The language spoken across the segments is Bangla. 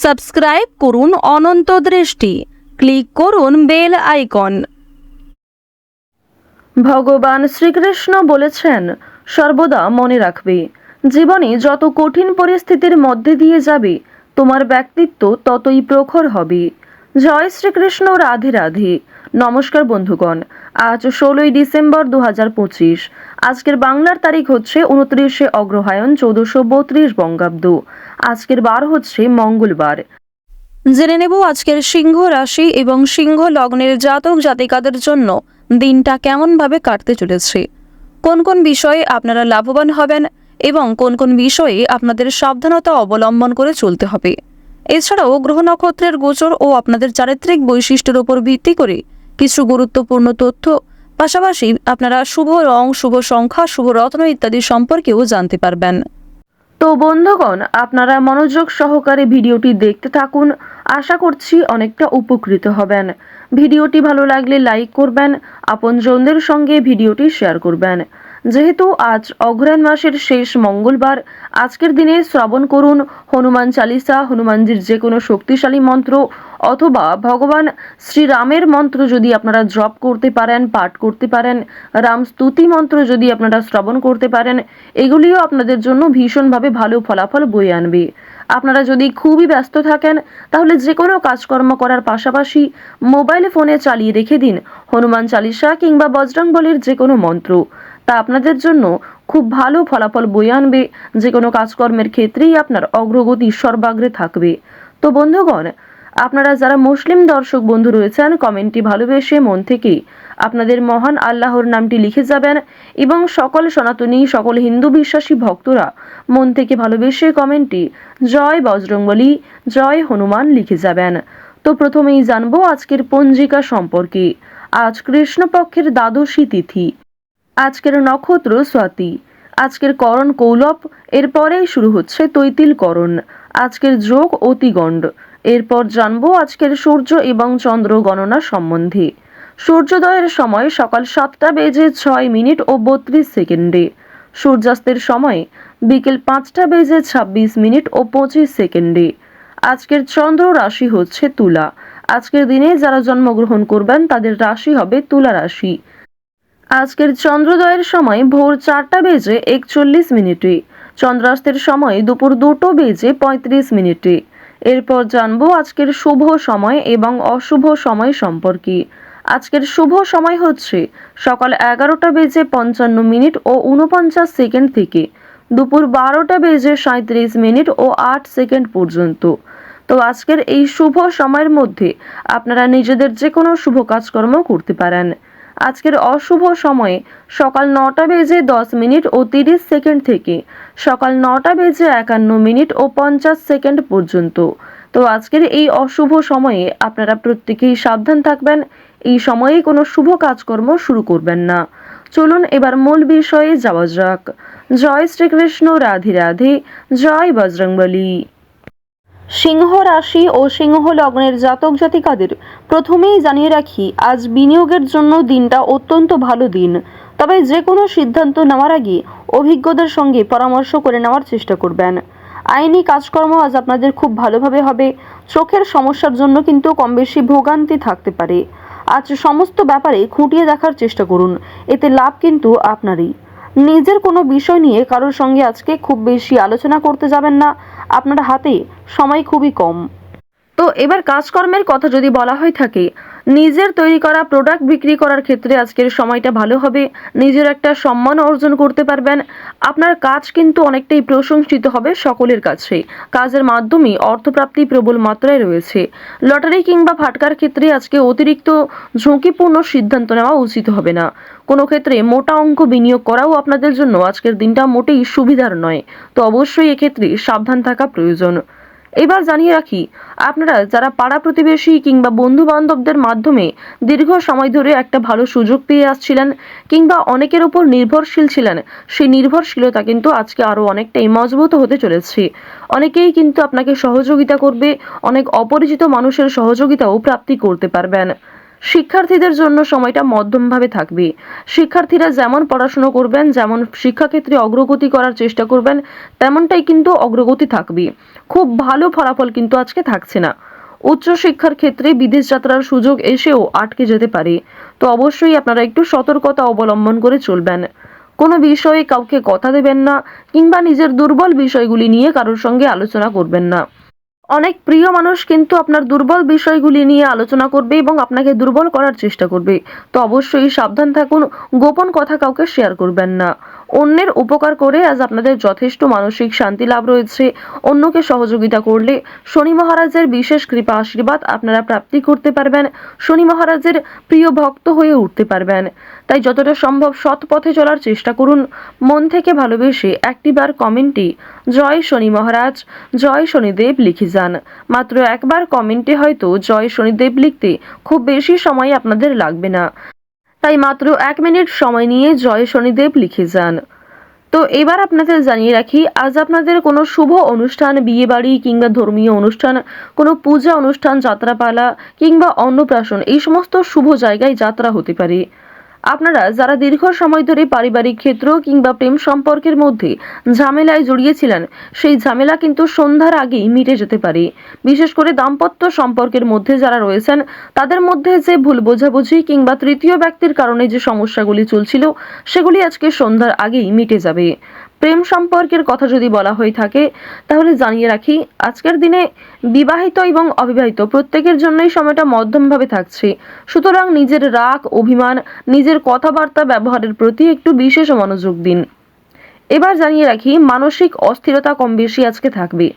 সাবস্ক্রাইব করুন অনন্ত দৃষ্টি, ক্লিক করুন বেল আইকন। ভগবান শ্রীকৃষ্ণ বলেছেন, সর্বদা মনে রাখবে, জীবনে যত কঠিন পরিস্থিতির মধ্যে দিয়ে যাবে তোমার ব্যক্তিত্ব ততই প্রখর হবে। জয় শ্রীকৃষ্ণ, রাধে রাধে। নমস্কার বন্ধুগণ, আজ 16ই ডিসেম্বর 2025। আজকের বাংলার তারিখ হচ্ছে 29শে অগ্রহায়ণ 1432 বঙ্গাব্দ। আজকের বার হচ্ছে মঙ্গলবার। জেনে নেব আজকের সিংহ রাশি এবং সিংহ লগ্নের জাতক জাতিকাদের জন্য দিনটা কেমনভাবে কাটতে চলেছে, কোন কোন বিষয়ে আপনারা লাভবান হবেন এবং কোন কোন বিষয়ে আপনাদের সাবধানতা অবলম্বন করে চলতে হবে। এছাড়াও গ্রহ নক্ষত্রের গোচর ও আপনাদের চারিত্রিক বৈশিষ্ট্যের উপর ভিত্তি করে কিছু গুরুত্বপূর্ণ তথ্য, পাশাপাশি আপনারা শুভ রং, শুভ সংখ্যা, শুভ রত্ন ইত্যাদি সম্পর্কেও জানতে পারবেন। তো বন্ধুগণ, আপনারা মনোযোগ সহকারে ভিডিওটি দেখতে থাকুন, আশা করছি অনেকটা উপকৃত হবেন। ভিডিওটি ভালো লাগলে লাইক করবেন, আপনজনদের সঙ্গে ভিডিওটি শেয়ার করবেন। যেহেতু আজ অগ্রহায়ণ মাসের শেষ মঙ্গলবার, আজকের দিনে শ্রবণ করুন হনুমান চালিসা, হনুমানজির যে কোনো শক্তিশালী মন্ত্র অথবা ভগবান শ্রীরামের মন্ত্র যদি আপনারা জপ করতে পারেন, পাঠ করতে পারেন, রাম স্তুতি মন্ত্র যদি আপনারা শ্রবণ করতে পারেন, এগুলিও আপনাদের জন্য ভীষণভাবে ভালো ফলাফল বয়ে আনবে। আপনারা যদি খুবই ব্যস্ত থাকেন তাহলে যে কোনো কাজকর্ম করার পাশাপাশি মোবাইল ফোনে চালিয়ে রেখে দিন হনুমান চালিসা কিংবা বজরংবলীর যে কোনো মন্ত্র। তা আপনাদের জন্য খুব ভালো ফলাফল বয়ে আনবে। যে কোনো কাজকর্মের ক্ষেত্রেই আপনার অগ্রগতি সর্বাগ্রে থাকবে। তো বন্ধুগণ, আপনারা যারা মুসলিম দর্শক বন্ধু রয়েছেন, কমেন্টটি ভালোবেসে মন থেকে আপনাদের মহান আল্লাহর নামটি লিখে যাবেন এবং সকল সনাতনী, সকল হিন্দু বিশ্বাসী ভক্তরা মন থেকে ভালোবেসে কমেন্টটি জয় বজরংবলী, জয় হনুমান লিখে যাবেন। তো প্রথমেই জানবো আজকের পঞ্জিকা সম্পর্কে। আজ কৃষ্ণপক্ষের দ্বাদশী তিথি, আজকের নক্ষত্র স্বাতি, আজকের করণ কৌলব, এরপরেই শুরু হচ্ছে তৈতিল করণ, আজকের যোগ অতিগণ্ড। এরপর জানবো আজকের সূর্য এবং চন্দ্র গণনা সম্বন্ধে। সূর্যোদয়ের সময় সকাল 7:06 ও 32 সেকেন্ডে, সূর্যাস্তের সময় বিকেল 5:26 ও 25 সেকেন্ডে। আজকের চন্দ্র রাশি হচ্ছে তুলা। আজকের দিনে যারা জন্মগ্রহণ করবেন তাদের রাশি হবে তুলা রাশি। আজকের চন্দ্রোদয়ের সময় ভোর 4:41, চন্দ্রাস্তের সময় দুপুর 2:35। এরপর জানবো আজকের শুভ সময় এবং অশুভ সময় সম্পর্কে। আজকের শুভ সময় হচ্ছে সকাল 11:55 ও 49 সেকেন্ড থেকে দুপুর 12:37 ও 8 সেকেন্ড পর্যন্ত। তো আজকের এই শুভ সময়ের মধ্যে আপনারা নিজেদের যে কোনো শুভ কাজকর্ম করতে পারেন। আজকের অশুভ সময়ে সকাল 9:10 ও 30 সেকেন্ড থেকে সকাল 9:51 ও 50 সেকেন্ড পর্যন্ত। তো আজকের এই অশুভ সময়ে আপনারা প্রত্যেকেই সাবধান থাকবেন। এই সময়ে কোনো শুভ কাজকর্ম শুরু করবেন না। চলুন এবার মূল বিষয়ে যাওয়া যাক। জয় শ্রীকৃষ্ণ, রাধে রাধে, জয় বজরংবলী। সিংহ রাশি ও সিংহ লগ্নের জাতক জাতিকাদের প্রথমেই জানিয়ে রাখি, আজ বিনিয়োগের জন্য দিনটা অত্যন্ত ভালো দিন। তবে যে কোনো সিদ্ধান্ত নেওয়ার আগে অভিজ্ঞদের সঙ্গে পরামর্শ করে নেওয়ার চেষ্টা করবেন। আইনি কাজকর্ম আজ আপনাদের খুব ভালোভাবে হবে। চোখের সমস্যার জন্য কিন্তু কম বেশি ভোগান্তি থাকতে পারে। আজ সমস্ত ব্যাপারে খুঁটিয়ে দেখার চেষ্টা করুন, এতে লাভ কিন্তু আপনারই। নিজের কোনো বিষয় নিয়ে কারোর সঙ্গে আজকে খুব বেশি আলোচনা করতে যাবেন না, আপনার হাতে সময় খুবই কম। তো এবার কাজকর্মের কথা যদি বলা হয়ে থাকে, নিজের তৈরি করা প্রোডাক্ট বিক্রি করার ক্ষেত্রে আজকের সময়টা ভালো হবে। নিজের একটা সম্মান অর্জন করতে পারবেন। আপনার কাজ কিন্তু অনেকটাই প্রশংসিত হবে সকলের কাছে। কাজের মাধ্যমে অর্থপ্রাপ্তি প্রবল মাত্রায় রয়েছে। লটারি কিংবা ফাটকার ক্ষেত্রে আজকে অতিরিক্ত ঝুঁকিপূর্ণ সিদ্ধান্ত নেওয়া উচিত হবে না। কোনো ক্ষেত্রে মোটা অঙ্ক বিনিয়োগ করাও আপনাদের জন্য আজকের দিনটা মোটেই সুবিধার নয়। তো অবশ্যই এক্ষেত্রে সাবধান থাকা প্রয়োজন। এবার জানিয়ে রাখি, আপনারা যারা পাড়া প্রতিবেশী কিংবা বন্ধু বান্ধবদের মাধ্যমে দীর্ঘ সময় ধরে একটা ভালো সুযোগ পেয়ে আসছিলেন কিংবা অনেকের উপর নির্ভরশীল ছিলেন, সেই নির্ভরশীলতা কিন্তু আজকে আরো অনেকটাই মজবুত হতে চলেছে। অনেকেই কিন্তু আপনাকে সহযোগিতা করবে, অনেক অপরিচিত মানুষের সহযোগিতাও প্রাপ্তি করতে পারবেন। শিক্ষার্থীদের জন্য সময়টা মধ্যমভাবে থাকবে। শিক্ষার্থীরা যেমন পড়াশোনা করবেন, যেমন শিক্ষাক্ষেত্রে অগ্রগতি করার চেষ্টা করবেন, তেমনটাই কিন্তু অগ্রগতি থাকবে। খুব ভালো ফলাফল কিন্তু আজকে থাকছে না। উচ্চশিক্ষার ক্ষেত্রে বিদেশ যাত্রার সুযোগ এসেও আটকে যেতে পারে। তো অবশ্যই আপনারা একটু সতর্কতা অবলম্বন করে চলবেন। কোনো বিষয়ে কাউকে কথা দেবেন না, কিংবা নিজের দুর্বল বিষয়গুলি নিয়ে কারোর সঙ্গে আলোচনা করবেন না। অনেক প্রিয় মানুষ কিন্তু আপনার দুর্বল বিষয়গুলি নিয়ে আলোচনা করবে এবং আপনাকে দুর্বল করার চেষ্টা করবে। তো অবশ্যই সাবধান থাকুন, গোপন কথা কাউকে শেয়ার করবেন না। অন্যের উপকার করে আজ আপনাদের যথেষ্ট মানসিক শান্তি লাভ রয়েছে। অন্যকে সহযোগিতা করলে শনি মহারাজের বিশেষ কৃপা আশীর্বাদ আপনারা প্রাপ্তি করতে পারবেন। শনি মহারাজের প্রিয় ভক্ত হয়ে উঠতে পারবেন। তাই যতটা সম্ভব সৎ পথে চলার চেষ্টা করুন। মন থেকে ভালোবেসে একটিবার কমেন্টে জয় শনি মহারাজ, জয় শনিদেব লিখে যান। মাত্র একবার কমেন্টে হয়তো জয় শনিদেব লিখতে খুব বেশি সময় আপনাদের লাগবে না। তাই মাত্র 1 মিনিট সময় নিয়ে জয় শনিদেব লিখে যান। তো এবার আপনাদের জানিয়ে রাখি, আজ আপনাদের কোনো শুভ অনুষ্ঠান, বিয়ে বাড়ি কিংবা ধর্মীয় অনুষ্ঠান, কোনো পূজা অনুষ্ঠান, যাত্রাপালা কিংবা অন্নপ্রাশন, এই সমস্ত শুভ জায়গায় যাত্রা হতে পারে। আপনারা যারা দীর্ঘ সময় ধরে পারিবারিক ক্ষেত্র কিংবা প্রেম সম্পর্কের মধ্যে ঝামেলায় জড়িয়েছিলেন, সেই ঝামেলা কিন্তু সন্ধ্যার আগেই মিটে যেতে পারে। বিশেষ করে দাম্পত্য সম্পর্কের মধ্যে যারা রয়েছেন, তাদের মধ্যে যে ভুল বোঝাবুঝি কিংবা তৃতীয় ব্যক্তির কারণে যে সমস্যাগুলি চলছিল, সেগুলি আজকে সন্ধ্যার আগেই মিটে যাবে। প্রেম সম্পর্কের কথা যদি বলা হয়ে থাকে, তাহলে জানিয়ে রাখি, আজকের দিনে বিবাহিত এবং অবিবাহিত প্রত্যেকের জন্যই সময়টা মধ্যমভাবে থাকছে। সুতরাং নিজের রাগ, অভিমান, নিজের কথাবার্তা ব্যবহারের প্রতি একটু বিশেষ মনোযোগ দিন। এবার জানিয়ে রাখি, মানসিক অস্থিরতা কম বেশি আজকে থাকবে।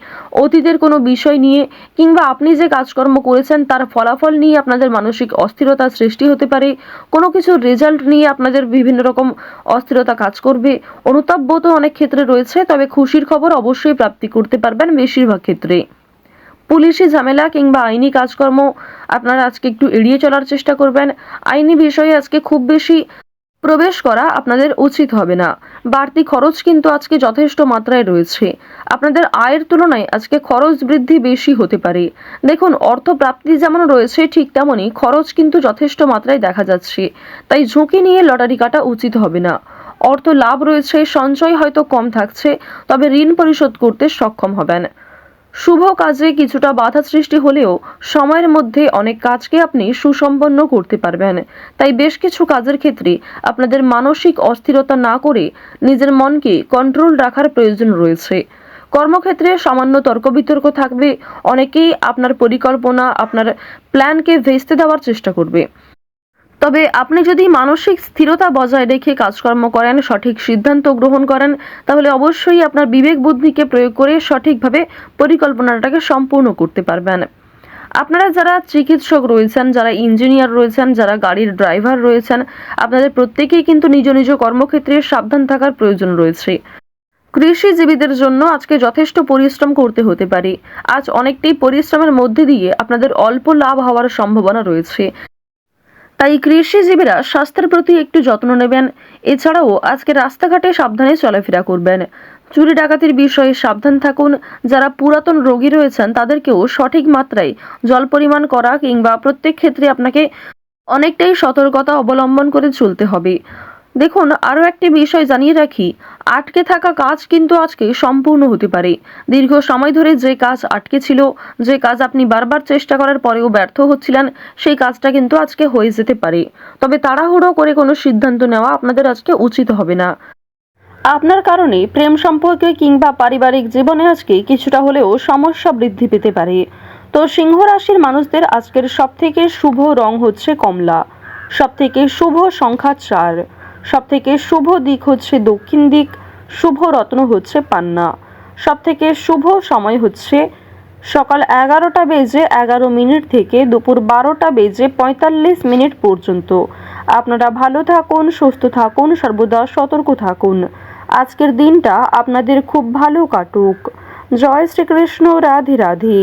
অতীতের কোনো বিষয় নিয়ে কিংবা আপনি যে কাজকর্ম করেছেন তার ফলাফল নিয়ে আপনাদের মানসিক অস্থিরতা সৃষ্টি হতে পারে। কোনো কিছুর রেজাল্ট নিয়ে আপনাদের বিভিন্ন রকম অস্থিরতা কাজ করবে। অনুতাপ বোধ অনেক ক্ষেত্রে রয়েছে, তবে খুশির খবর অবশ্যই প্রাপ্তি করতে পারবেন বেশিরভাগ ক্ষেত্রে। পুলিশি ঝামেলা কিংবা আইনি কাজকর্ম আপনারা আজকে একটু এড়িয়ে চলার চেষ্টা করবেন। আইনি বিষয়ে আজকে খুব বেশি প্রবেশ করা আপনাদের উচিত হবে না। বাড়তি খরচ কিন্তু আজকে যথেষ্ট মাত্রায় রয়েছে। আপনাদের আয়ের তুলনায় আজকে খরচ বৃদ্ধি বেশি হতে পারে। দেখুন, অর্থ প্রাপ্তি যেমন রয়েছে, ঠিক তেমনই খরচ কিন্তু যথেষ্ট মাত্রায় দেখা যাচ্ছে। তাই ঝুঁকি নিয়ে লটারি কাটা উচিত হবে না। অর্থ লাভ রয়েছে, সঞ্চয় হয়তো কম থাকছে, তবে ঋণ পরিশোধ করতে সক্ষম হবেন। শুভ কাজে কিছুটা বাধা সৃষ্টি হলেও সময়ের মধ্যে অনেক কাজকে আপনি সুসম্পন্ন করতে পারবেন। তাই বেশ কিছু কাজের ক্ষেত্রে আপনাদের মানসিক অস্থিরতা না করে নিজের মনকে কন্ট্রোল রাখার প্রয়োজন রয়েছে। কর্মক্ষেত্রে সামান্য তর্ক বিতর্ক থাকবে। অনেকেই আপনার পরিকল্পনা, আপনার প্ল্যানকে ভেস্তে দেওয়ার চেষ্টা করবে। তবে আপনি যদি মানসিক স্থিরতা বজায় রেখে কাজকর্ম করেন, সঠিক সিদ্ধান্ত গ্রহণ করেন, তাহলে অবশ্যই আপনার বিবেক বুদ্ধিকে প্রয়োগ করে সঠিকভাবে পরিকল্পনাটাকে সম্পূর্ণ করতে পারবেন। আপনারা যারা চিকিৎসক রয়েছেন, যারা ইঞ্জিনিয়ার রয়েছেন, যারা গাড়ির ড্রাইভার রয়েছেন, আপনাদের প্রত্যেকেই কিন্তু নিজ নিজ কর্মক্ষেত্রে সাবধান থাকার প্রয়োজন রয়েছে। কৃষিজীবীদের জন্য আজকে যথেষ্ট পরিশ্রম করতে হতে পারে। আজ অনেকটাই পরিশ্রমের মধ্যে দিয়ে আপনাদের অল্প লাভ হওয়ার সম্ভাবনা রয়েছে। তাই কৃষিজীবীরা স্বাস্থ্যের প্রতি একটু যত্ন নেবেন। এছাড়াও আজকে রাস্তাঘাটে সাবধানে চলাফেরা করবেন। চুরি ডাকাতির বিষয়ে সাবধান থাকুন। যারা পুরাতন রোগী রয়েছেন তাদেরকেও সঠিক মাত্রায় জল পরিমাণ করা কিংবা প্রত্যেক ক্ষেত্রে আপনাকে অনেকটাই সতর্কতা অবলম্বন করে চলতে হবে। দেখুন, আরও একটি বিষয় জানিয়ে রাখি, আটকে থাকা কাজ কিন্তু আজকে সম্পূর্ণ হতে পারে। দীর্ঘ সময় ধরে যে কাজ আটকে ছিল, যে কাজ আপনি বারবার চেষ্টা করার পরেও ব্যর্থ হচ্ছিলেন, সেই কাজটা কিন্তু আজকে হয়ে যেতে পারে। তবে তাড়াহুড়ো করে কোনো সিদ্ধান্ত নেওয়া আপনাদের আজকে উচিত হবে না। আপনার কারণে প্রেম সম্পর্কে কিংবা পারিবারিক জীবনে আজকে কিছুটা হলেও সমস্যা বৃদ্ধি পেতে পারে। তো সিংহ রাশির মানুষদের আজকের সবথেকে শুভ রং হচ্ছে কমলা, সবথেকে শুভ সংখ্যা 4, সবথেকে শুভ দিক হচ্ছে দক্ষিণ দিক, শুভ রত্ন হচ্ছে পান্না, সবথেকে শুভ সময় হচ্ছে সকাল 11:11 থেকে দুপুর 12:45 পর্যন্ত। আপনারা ভালো থাকুন, সুস্থ থাকুন, সর্বদা সতর্ক থাকুন। আজকের দিনটা আপনাদের খুব ভালো কাটুক। জয় শ্রীকৃষ্ণ। রাধে রাধে।